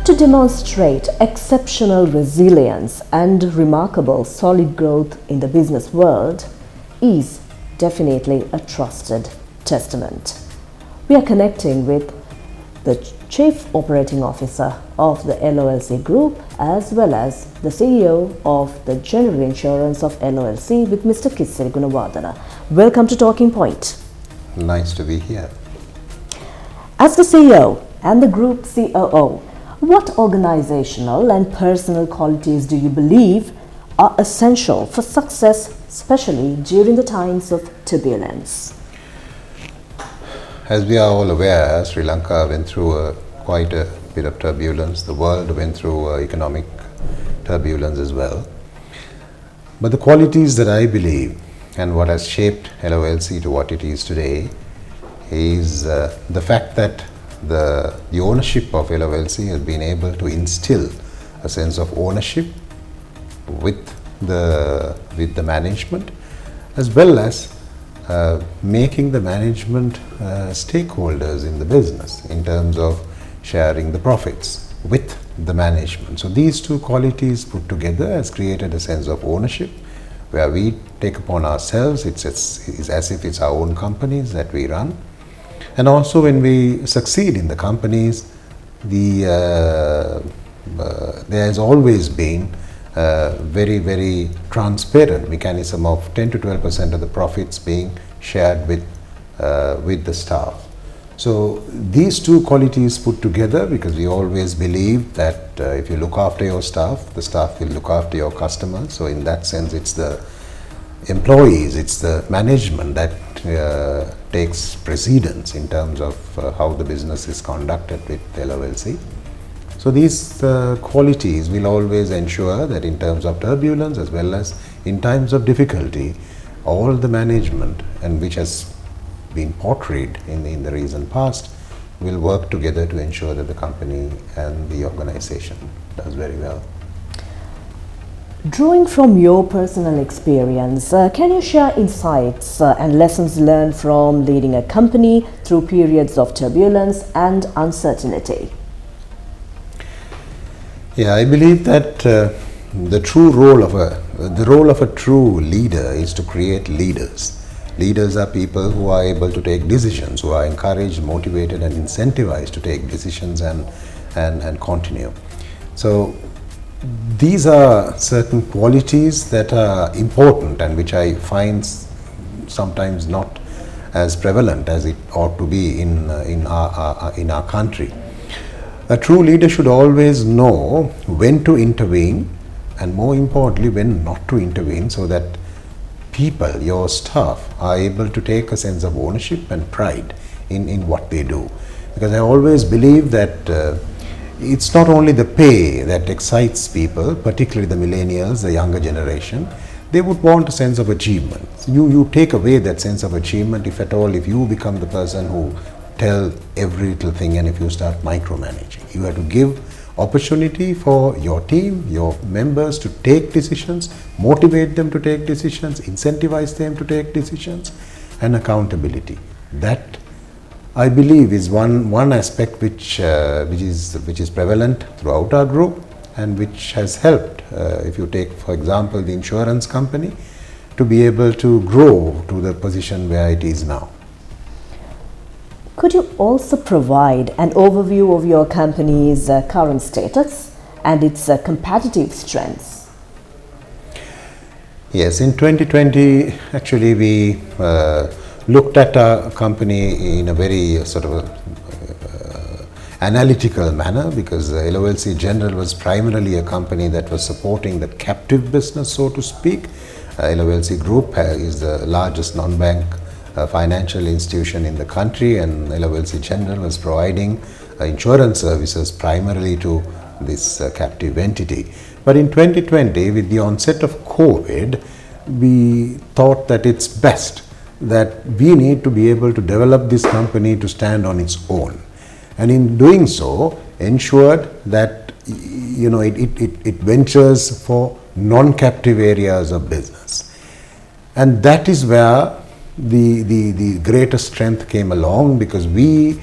To demonstrate exceptional resilience and remarkable solid growth in the business world is definitely a trusted testament. We are connecting with the Chief Operating Officer of the LOLC Group as well as the CEO of the General Insurance of LOLC with Mr. Kithsiri Gunawardena. Welcome to Talking Point. Nice to be here. As the CEO and the Group COO, what organizational and personal qualities do you believe are essential for success, especially during the times of turbulence? As we are all aware, Sri Lanka went through quite a bit of turbulence. The world went through economic turbulence as well. But the qualities that I believe and what has shaped LOLC to what it is today is the fact that the ownership of LOLC has been able to instill a sense of ownership with the management, as well as making the management stakeholders in the business in terms of sharing the profits with the management. So these two qualities put together has created a sense of ownership where we take upon ourselves, it's as if it's our own companies that we run. And also when we succeed in the companies, there has always been a very, very transparent mechanism of 10 to 12% of the profits being shared with the staff. So these two qualities put together, because we always believe that if you look after your staff, the staff will look after your customers. So in that sense, it's the employees, it's the management that takes precedence in terms of how the business is conducted with LOLC. So these qualities will always ensure that in terms of turbulence as well as in times of difficulty, all the management, and which has been portrayed in the recent past, will work together to ensure that the company and the organization does very well. Drawing from your personal experience, can you share insights and lessons learned from leading a company through periods of turbulence and uncertainty? Yeah, I believe that the role of a true leader is to create leaders. Leaders are people who are able to take decisions, who are encouraged, motivated and incentivized to take decisions and continue. So these are certain qualities that are important and which I find sometimes not as prevalent as it ought to be in our country. A true leader should always know when to intervene and, more importantly, when not to intervene, so that people, your staff, are able to take a sense of ownership and pride in what they do. Because I always believe that it's not only the pay that excites people, particularly the millennials, the younger generation. They would want a sense of achievement. You take away that sense of achievement if you become the person who tell every little thing and if you start micromanaging. You have to give opportunity for your team, your members to take decisions, motivate them to take decisions, incentivize them to take decisions, and accountability. That, I believe, is one aspect which is prevalent throughout our group and which has helped, if you take for example the insurance company, to be able to grow to the position where it is now. Could you also provide an overview of your company's current status and its competitive strengths? Yes, in 2020 actually we looked at our company in a very sort of analytical manner, because LOLC General was primarily a company that was supporting the captive business, so to speak. LOLC Group is the largest non-bank financial institution in the country, and LOLC General was providing insurance services primarily to this captive entity. But in 2020, with the onset of COVID, we thought that it's best that we need to be able to develop this company to stand on its own, and in doing so ensured that it ventures for non-captive areas of business. And that is where the greatest strength came along, because we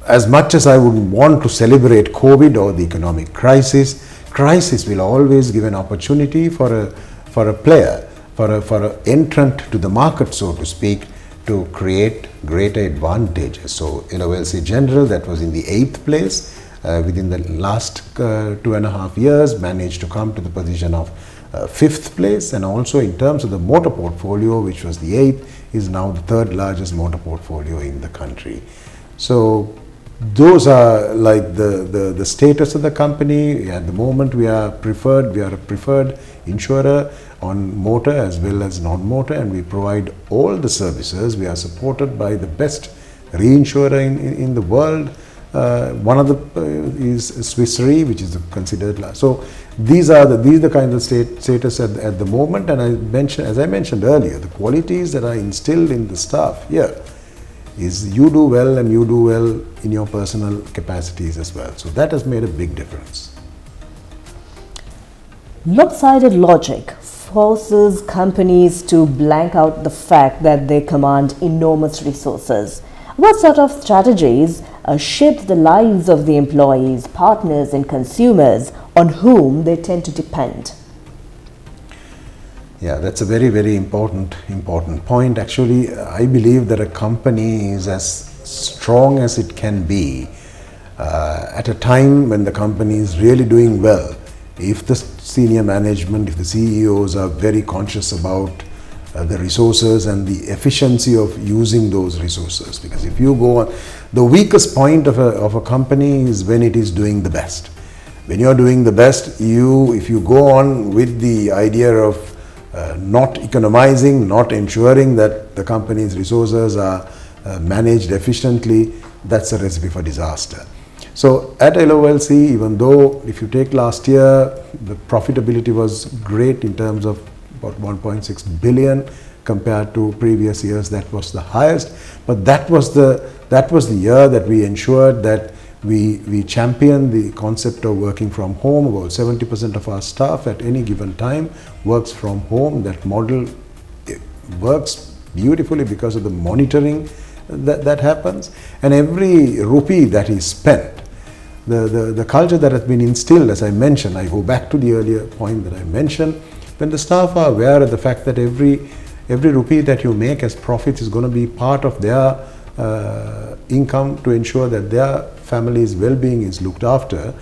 as much as I would want to celebrate COVID or the economic crisis, crisis will always give an opportunity for a player, for an entrant to the market, so to speak, to create greater advantages. So LOLC General, that was in the 8th place, within the last 2.5 years managed to come to the position of 5th place, and also in terms of the motor portfolio, which was the 8th, is now the 3rd largest motor portfolio in the country. So those are like the status of the company. At the moment we are a preferred insurer on motor as well as non-motor, and we provide all the services. We are supported by the best reinsurer in the world. One of the is Swiss Re, which is considered last. So these are the kind of status at the moment. And as I mentioned earlier, the qualities that are instilled in the staff here is you do well, and you do well in your personal capacities as well. So that has made a big difference. Lopsided logic forces companies to blank out the fact that they command enormous resources. What sort of strategies shape the lives of the employees, partners and consumers on whom they tend to depend? Yeah, that's a very, very important point. Actually, I believe that a company is as strong as it can be at a time when the company is really doing well. If the senior management, if the CEOs are very conscious about the resources and the efficiency of using those resources, because if you go on, the weakest point of a company is when it is doing the best. When you are doing the best, if you go on with the idea of not economizing, not ensuring that the company's resources are managed efficiently, that's a recipe for disaster. So at LOLC, even though if you take last year, the profitability was great in terms of about 1.6 billion compared to previous years, that was the highest. But that was the year that we ensured that we championed the concept of working from home. About 70% of our staff at any given time works from home. That model works beautifully because of the monitoring that happens. And every rupee that is spent, the culture that has been instilled, as I mentioned, I go back to the earlier point that I mentioned, when the staff are aware of the fact that every rupee that you make as profits is going to be part of their income to ensure that their family's well-being is looked after,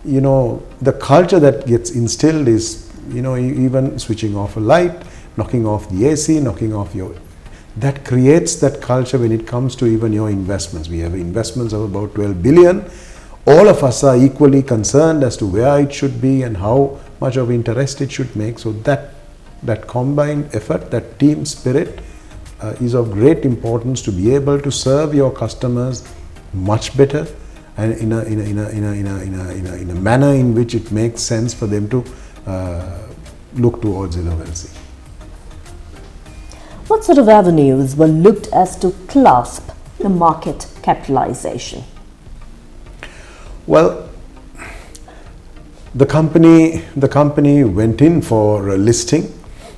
the culture that gets instilled is, even switching off a light, knocking off the AC, knocking off that creates that culture when it comes to even your investments. We have investments of about 12 billion. All of us are equally concerned as to where it should be and how much of interest it should make. So that combined effort, that team spirit is of great importance to be able to serve your customers much better and in a manner in which it makes sense for them to look towards LOLC. What sort of avenues were looked as to clasp the market capitalization? Well, the company went in for a listing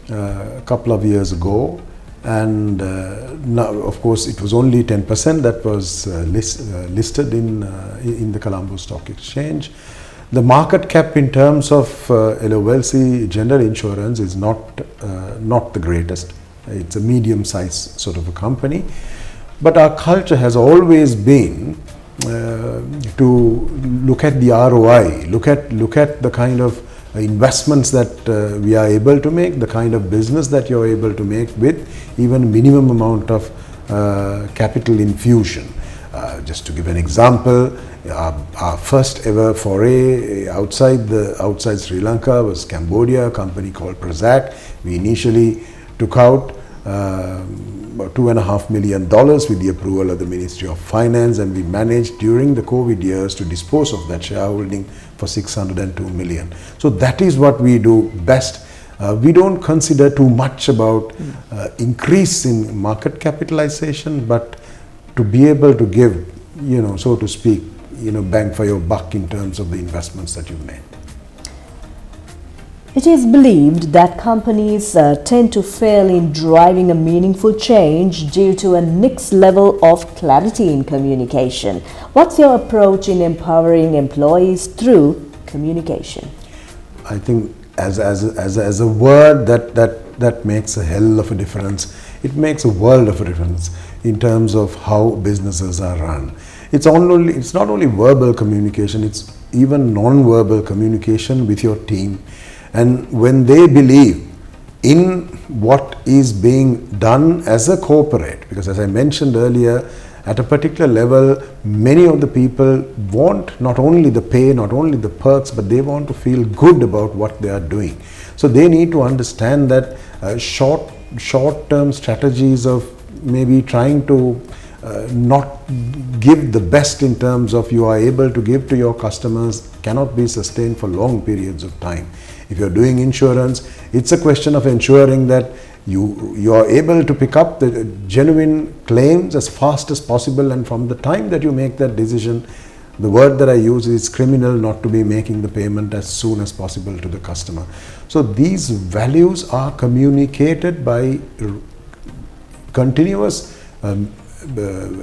a couple of years ago, and now, of course, it was only 10% that was listed in the Colombo Stock Exchange. The market cap in terms of LOLC General Insurance is not the greatest. It's a medium-sized sort of a company, but our culture has always been to look at the ROI, look at the kind of investments that we are able to make, the kind of business that you're able to make with even minimum amount of capital infusion. Just to give an example, our first ever foray outside Sri Lanka was Cambodia, a company called Prozac. We initially took out about $2.5 million with the approval of the Ministry of Finance, and we managed during the COVID years to dispose of that shareholding for 602 million. So that is what we do best. We don't consider too much about increase in market capitalization, but to be able to give, so to speak, bang for your buck in terms of the investments that you've made. It is believed that companies tend to fail in driving a meaningful change due to a mixed level of clarity in communication. What's your approach in empowering employees through communication? I think as a word that makes a hell of a difference. It makes a world of a difference in terms of how businesses are run. It's not only verbal communication, it's even non-verbal communication with your team. And when they believe in what is being done as a corporate, because as I mentioned earlier, at a particular level, many of the people want not only the pay, not only the perks, but they want to feel good about what they are doing. So they need to understand that short-term strategies of maybe trying to not give the best in terms of you are able to give to your customers cannot be sustained for long periods of time. If you're doing insurance, it's a question of ensuring that you are able to pick up the genuine claims as fast as possible, and from the time that you make that decision, the word that I use is criminal not to be making the payment as soon as possible to the customer. So these values are communicated by continuous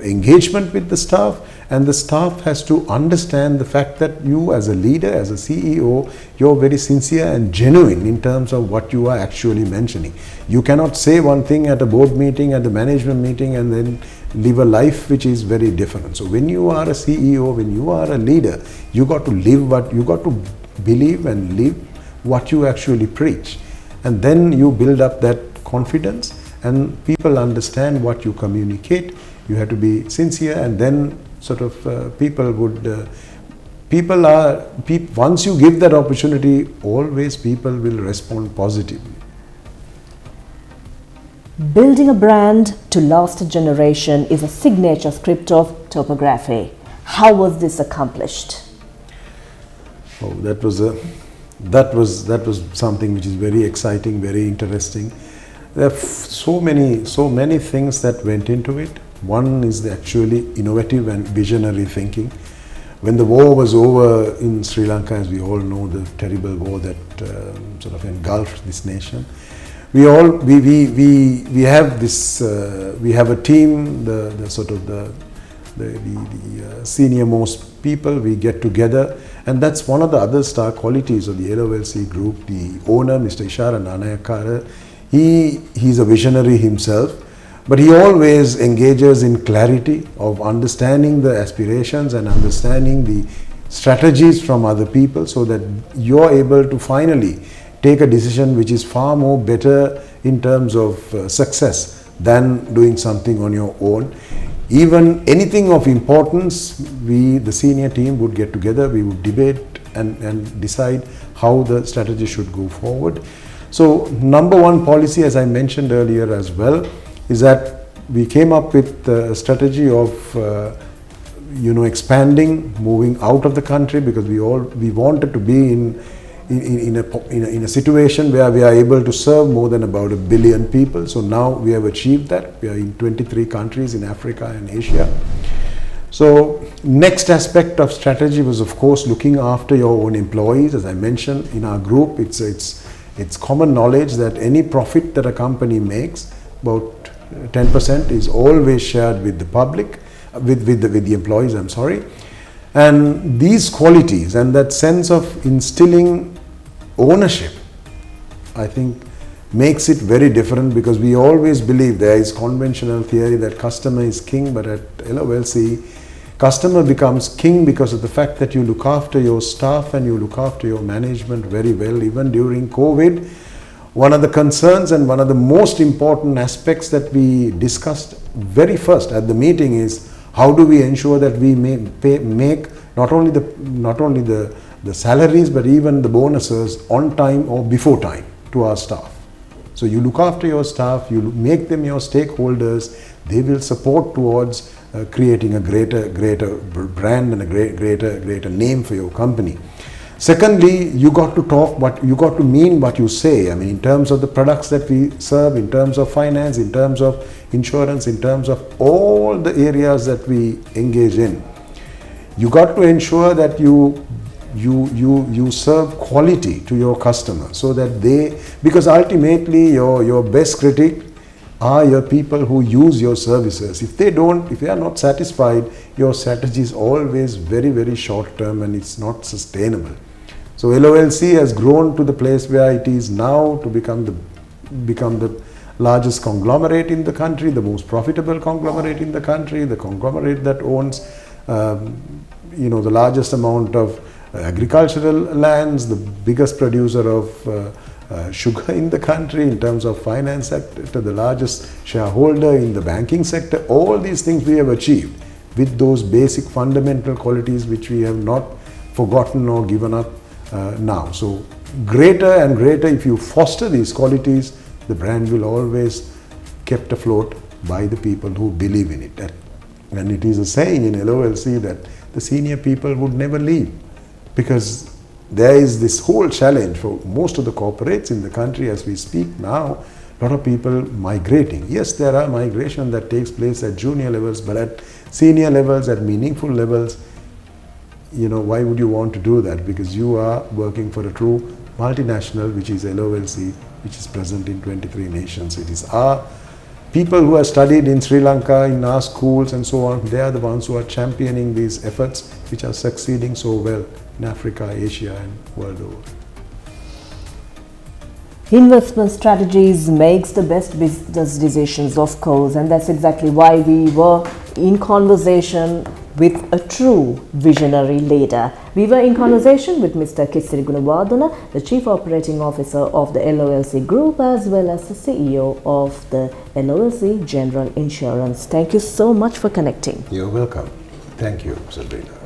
engagement with the staff, and the staff has to understand the fact that you as a leader, as a CEO, you're very sincere and genuine in terms of what you are actually mentioning. You cannot say one thing at a board meeting, at the management meeting, and then live a life which is very different. So when you are a CEO, when you are a leader, you got to believe and live what you actually preach, and then you build up that confidence and people understand what you communicate. You have to be sincere, and then sort of once you give that opportunity, always people will respond positively. Building a brand to last a generation is a signature script of topography. How was this accomplished? Oh, that was something which is very exciting, very interesting. There are so many things that went into it. One is the actually innovative and visionary thinking. When the war was over in Sri Lanka, as we all know, the terrible war that sort of engulfed this nation, we have a team, the senior most people. We get together, and that's one of the other star qualities of the LOLC Group. The owner, Mr. Ishara Nanayakara, he's a visionary himself, but he always engages in clarity of understanding the aspirations and understanding the strategies from other people, so that you're able to finally take a decision which is far more better in terms of success than doing something on your own. Even anything of importance, the senior team would get together, we would debate and decide how the strategy should go forward. So number one policy, as I mentioned earlier as well, is that we came up with a strategy of expanding, moving out of the country, because we wanted to be in a situation where we are able to serve more than about 1 billion people. So now we have achieved that. We are in 23 countries in Africa and Asia. So next aspect of strategy was, of course, looking after your own employees. As I mentioned, in our group, it's common knowledge that any profit that a company makes, about 10% is always shared with the public, with the employees, and these qualities and that sense of instilling ownership, I think, makes it very different, because we always believe there is conventional theory that customer is king, but at LOLC, customer becomes king because of the fact that you look after your staff and you look after your management very well. Even during COVID, one of the concerns and one of the most important aspects that we discussed very first at the meeting is how do we ensure that we make not only the salaries, but even the bonuses on time or before time to our staff. So you look after your staff, you make them your stakeholders, they will support towards creating a greater brand and a greater name for your company. Secondly, you got to mean what you say. I mean, in terms of the products that we serve, in terms of finance, in terms of insurance, in terms of all the areas that we engage in, you got to ensure that you you serve quality to your customer, so that because ultimately your best critic are your people who use your services. If they are not satisfied, your strategy is always very, very short term and it's not sustainable. So LOLC has grown to the place where it is now to become the largest conglomerate in the country, the most profitable conglomerate in the country, the conglomerate that owns the largest amount of agricultural lands, the biggest producer of sugar in the country in terms of finance sector, the largest shareholder in the banking sector. All these things we have achieved with those basic fundamental qualities which we have not forgotten or given up now. So greater and greater, if you foster these qualities, the brand will always kept afloat by the people who believe in it. And it is a saying in LOLC that the senior people would never leave, because there is this whole challenge for most of the corporates in the country as we speak now. A lot of people migrating. Yes, there are migration that takes place at junior levels, but at senior levels, at meaningful levels, why would you want to do that? Because you are working for a true multinational, which is LOLC, which is present in 23 nations. It is our people who have studied in Sri Lanka, in our schools and so on. They are the ones who are championing these efforts, which are succeeding so well in Africa, Asia and world over. Investment strategies makes the best business decisions, of course, and that's exactly why we were in conversation with a true visionary leader. We were in conversation with Mr. Kithsiri Gunawardena, the Chief Operating Officer of the LOLC Group, as well as the CEO of the LOLC General Insurance. Thank you so much for connecting. You're welcome. Thank you, Sabrina.